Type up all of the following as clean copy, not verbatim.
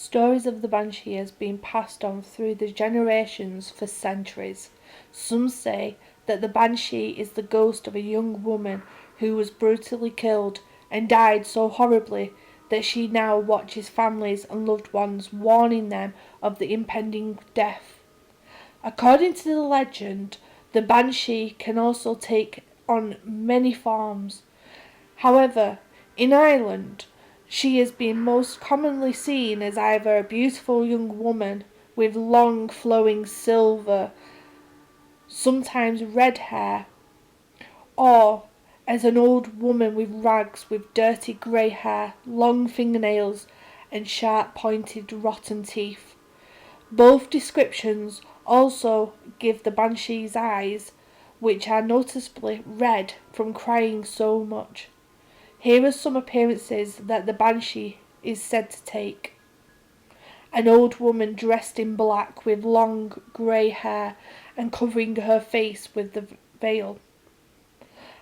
Stories of the Banshee has been passed on through the generations for centuries. Some say that the Banshee is the ghost of a young woman who was brutally killed and died so horribly that she now watches families and loved ones, warning them of the impending death. According to the legend, the Banshee can also take on many forms. However, in Ireland, she has been most commonly seen as either a beautiful young woman with long flowing silver, sometimes red hair, or as an old woman with rags, with dirty grey hair, long fingernails, and sharp pointed rotten teeth. Both descriptions also give the Banshee's eyes, which are noticeably red from crying so much. Here are some appearances that the Banshee is said to take. An old woman dressed in black with long grey hair and covering her face with the veil.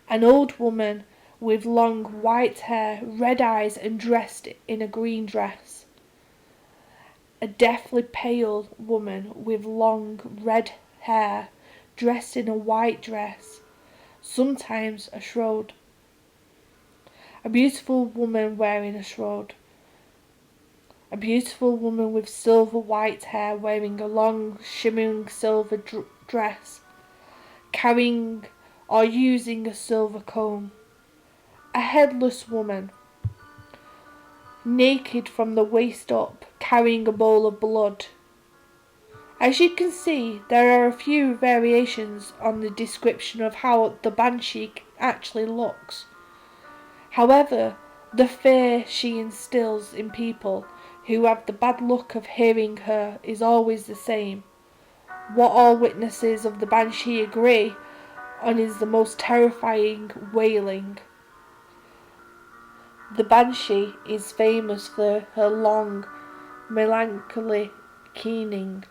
An old woman with long white hair, red eyes and dressed in a green dress. A deathly pale woman with long red hair, dressed in a white dress, sometimes a shroud. A beautiful woman wearing a shroud. A beautiful woman with silver white hair wearing a long shimmering silver dress, carrying or using a silver comb. A headless woman, naked from the waist up, carrying a bowl of blood. As you can see, there are a few variations on the description of how the Banshee actually looks. However, the fear she instills in people who have the bad luck of hearing her is always the same. What all witnesses of the Banshee agree on is the most terrifying wailing. The Banshee is famous for her long, melancholy keening,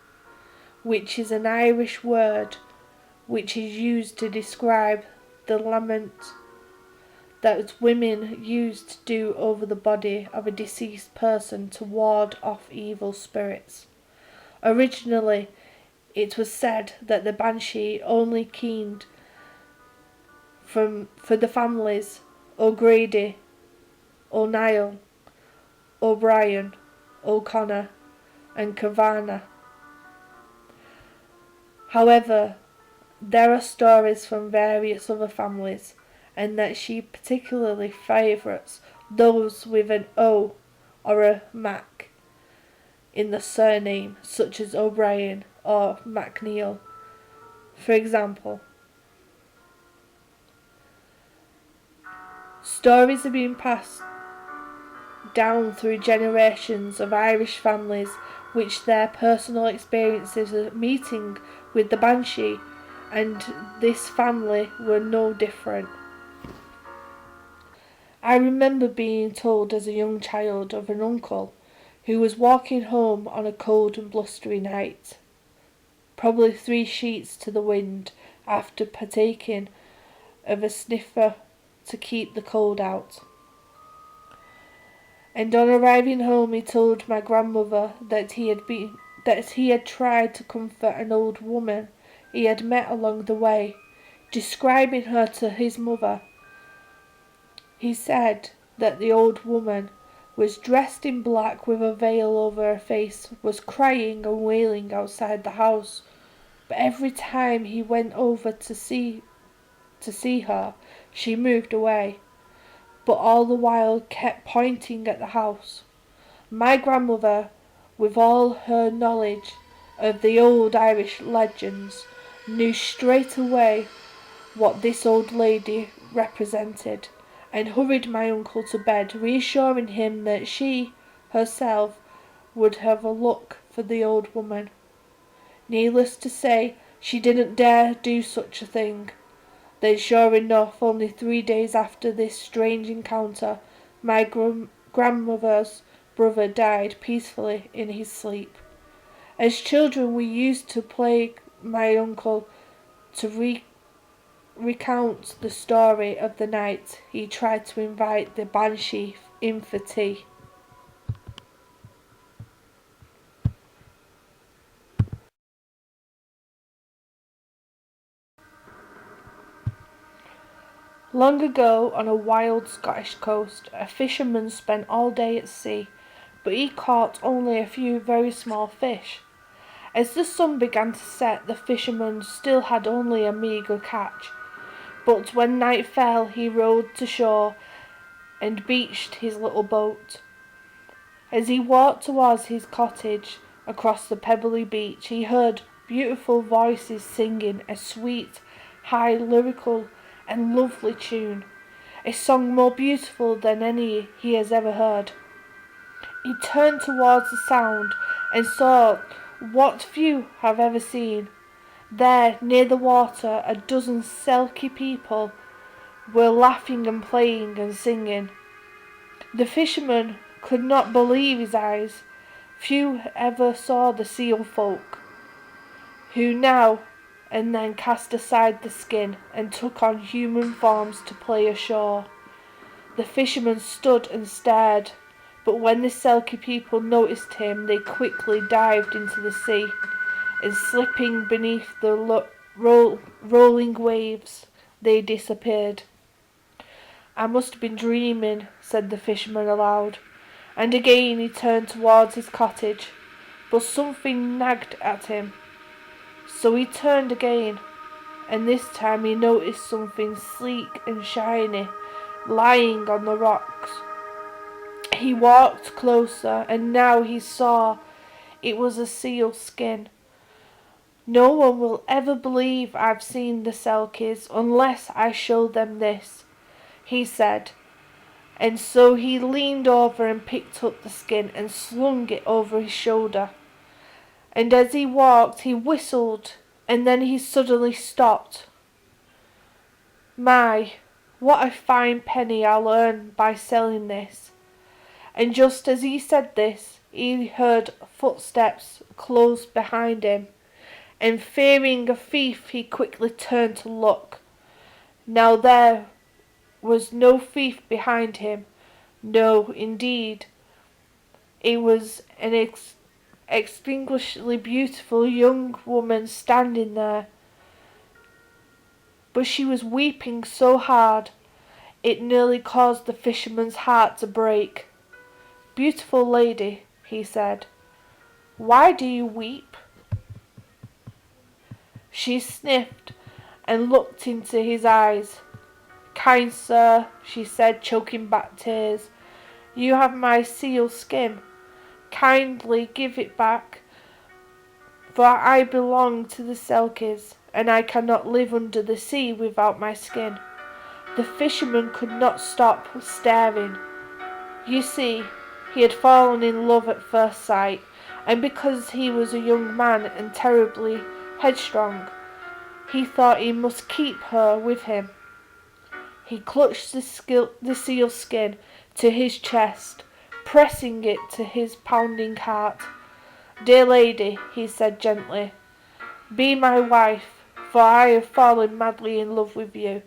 which is an Irish word which is used to describe the lament that women used to do over the body of a deceased person to ward off evil spirits. Originally, it was said that the Banshee only keened for the families O'Grady, O'Neill, O'Brien, O'Connor and Kavanagh. However, there are stories from various other families, and that she particularly favourites those with an O or a Mac in the surname, such as O'Brien or MacNeil, for example. Stories have been passed down through generations of Irish families which their personal experiences of meeting with the Banshee and this family were no different. I remember being told as a young child of an uncle who was walking home on a cold and blustery night, probably 3 sheets to the wind, after partaking of a sniffer to keep the cold out. And on arriving home he told my grandmother that he had tried to comfort an old woman he had met along the way, describing her to his mother. He said that the old woman was dressed in black with a veil over her face, was crying and wailing outside the house, but every time he went over to see her, she moved away, but all the while kept pointing at the house. My grandmother, with all her knowledge of the old Irish legends, knew straight away what this old lady represented, and hurried my uncle to bed, reassuring him that she herself would have a look for the old woman. Needless to say, she didn't dare do such a thing. Then sure enough, only 3 days after this strange encounter, my grandmother's brother died peacefully in his sleep. As children we used to plague my uncle to recount the story of the night he tried to invite the Banshee in for tea. Long ago, on a wild Scottish coast, a fisherman spent all day at sea, but he caught only a few very small fish. As the sun began to set, the fisherman still had only a meagre catch, but when night fell he rowed to shore and beached his little boat. As he walked towards his cottage across the pebbly beach, he heard beautiful voices singing a sweet, high, lyrical and lovely tune, a song more beautiful than any he has ever heard. He turned towards the sound and saw what few have ever seen. There, near the water, a dozen Selkie people were laughing and playing and singing. The fisherman could not believe his eyes. Few ever saw the seal folk, who now and then cast aside the skin and took on human forms to play ashore. The fisherman stood and stared, but when the Selkie people noticed him, they quickly dived into the sea, and slipping beneath the rolling waves, they disappeared. I must have been dreaming, said the fisherman aloud, and again he turned towards his cottage, but something nagged at him. So he turned again, and this time he noticed something sleek and shiny lying on the rocks. He walked closer, and now he saw it was a seal skin. No one will ever believe I've seen the Selkies unless I show them this, he said, and so he leaned over and picked up the skin and slung it over his shoulder. And as he walked he whistled, and then he suddenly stopped. My, what a fine penny I'll earn by selling this. And just as he said this, he heard footsteps close behind him, and fearing a thief he quickly turned to look. Now there was no thief behind him. No, indeed. It was an extinguishingly beautiful young woman standing there. But she was weeping so hard, it nearly caused the fisherman's heart to break. Beautiful lady, he said, why do you weep? She sniffed and looked into his eyes. Kind sir, she said, choking back tears, you have my seal skin. Kindly give it back, for I belong to the Selkies, and I cannot live under the sea without my skin. The fisherman could not stop staring. You see, he had fallen in love at first sight, and because he was a young man and terribly headstrong, he thought he must keep her with him. He clutched the seal skin to his chest, pressing it to his pounding heart. Dear lady, he said gently, be my wife, for I have fallen madly in love with you,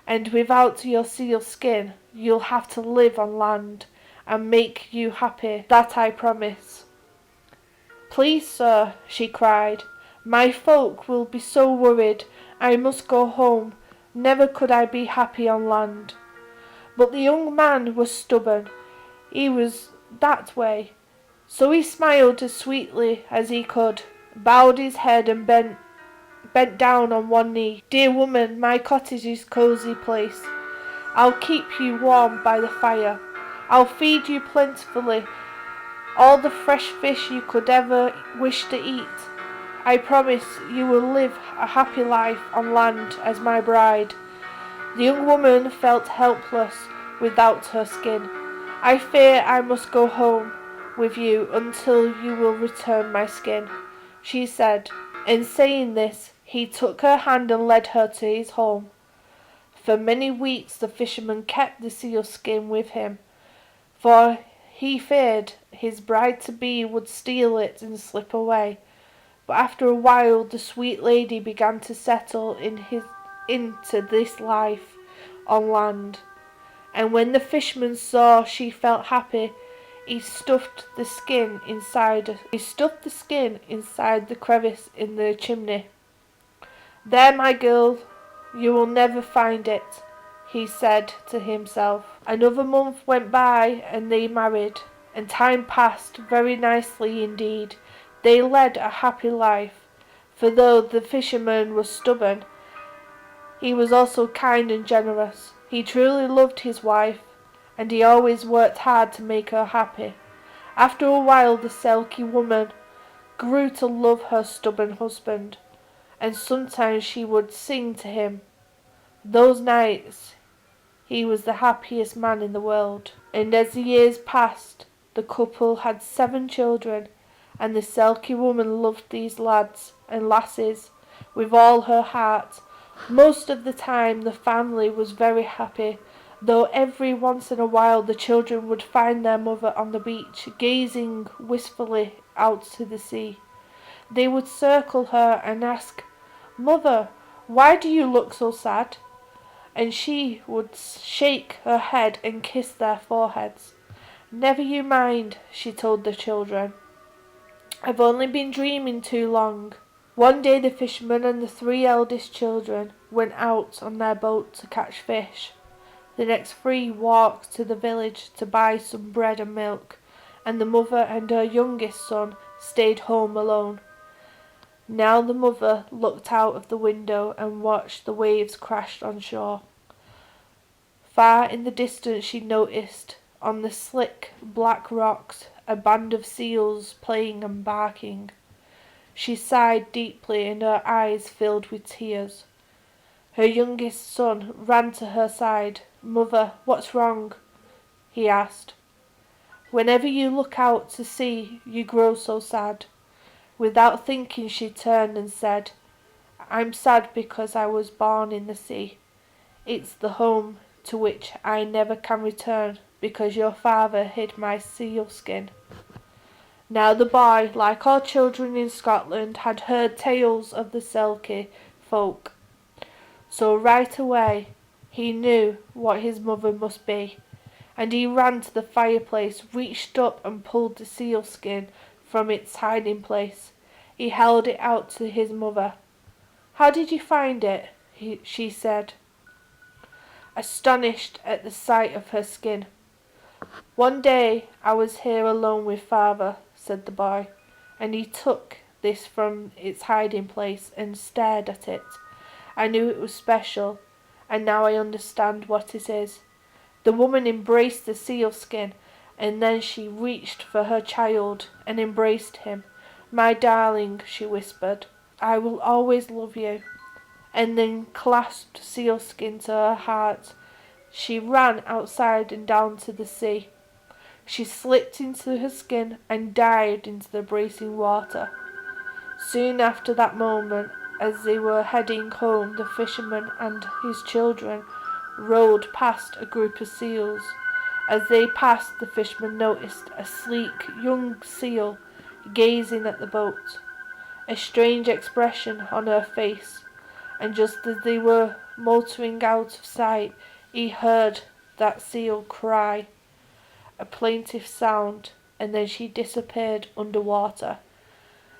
and without your seal skin you'll have to live on land and make you happy, that I promise. Please, sir, she cried, my folk will be so worried. I must go home. Never could I be happy on land. But the young man was stubborn. He was that way. So he smiled as sweetly as he could, bowed his head and bent down on one knee. Dear woman, my cottage is a cosy place. I'll keep you warm by the fire. I'll feed you plentifully, all the fresh fish you could ever wish to eat. I promise you will live a happy life on land as my bride. The young woman felt helpless without her skin. I fear I must go home with you until you will return my skin, she said. In saying this, he took her hand and led her to his home. For many weeks the fisherman kept the seal skin with him, for he feared his bride-to-be would steal it and slip away. But after a while the sweet lady began to settle into this life on land, and when the fisherman saw she felt happy, he stuffed the skin inside the crevice in the chimney. There, my girl, you will never find it, he said to himself. Another month went by and they married, and time passed very nicely indeed. They led a happy life, for though the fisherman was stubborn, he was also kind and generous. He truly loved his wife, and he always worked hard to make her happy. After a while the Selkie woman grew to love her stubborn husband, and sometimes she would sing to him. Those nights he was the happiest man in the world. And as the years passed, the couple had 7 children, and the Selkie woman loved these lads and lasses with all her heart. Most of the time the family was very happy, though every once in a while the children would find their mother on the beach, gazing wistfully out to the sea. They would circle her and ask, "Mother, why do you look so sad?" And she would shake her head and kiss their foreheads. "Never you mind," she told the children. "I've only been dreaming too long." One day the fisherman and the 3 eldest children went out on their boat to catch fish. The next 3 walked to the village to buy some bread and milk, and the mother and her youngest son stayed home alone. Now the mother looked out of the window and watched the waves crash on shore. Far in the distance she noticed, on the slick black rocks, a band of seals playing and barking. She sighed deeply and her eyes filled with tears. Her youngest son ran to her side. "Mother, what's wrong?" he asked. "Whenever you look out to sea you grow so sad." Without thinking she turned and said, "I'm sad because I was born in the sea. It's the home to which I never can return because your father hid my sealskin." Now the boy, like all children in Scotland, had heard tales of the Selkie folk, so right away he knew what his mother must be, and he ran to the fireplace, reached up and pulled the sealskin from its hiding place. He held it out to his mother. "How did you find it?" she said, astonished at the sight of her skin. "One day I was here alone with father," said the boy, "and he took this from its hiding place and stared at it. I knew it was special, and now I understand what it is." The woman embraced the sealskin, and then she reached for her child and embraced him. "My darling," she whispered, "I will always love you." And then clasped sealskin to her heart. She ran outside and down to the sea. She slipped into her skin and dived into the bracing water. Soon after that moment, as they were heading home, the fisherman and his children rowed past a group of seals. As they passed, the fisherman noticed a sleek young seal gazing at the boat, a strange expression on her face, and just as they were motoring out of sight, he heard that seal cry a plaintive sound, and then she disappeared under water.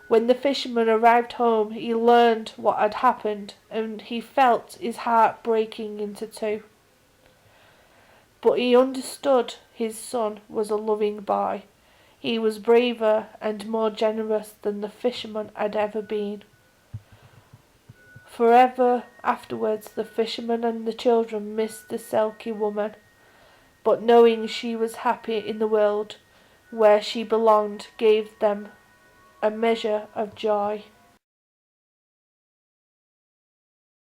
When the fisherman arrived home, he learned what had happened, and he felt his heart breaking into 2. But he understood his son was a loving boy. He was braver and more generous than the fisherman had ever been. Forever afterwards the fisherman and the children missed the Selkie woman, but knowing she was happy in the world where she belonged gave them a measure of joy.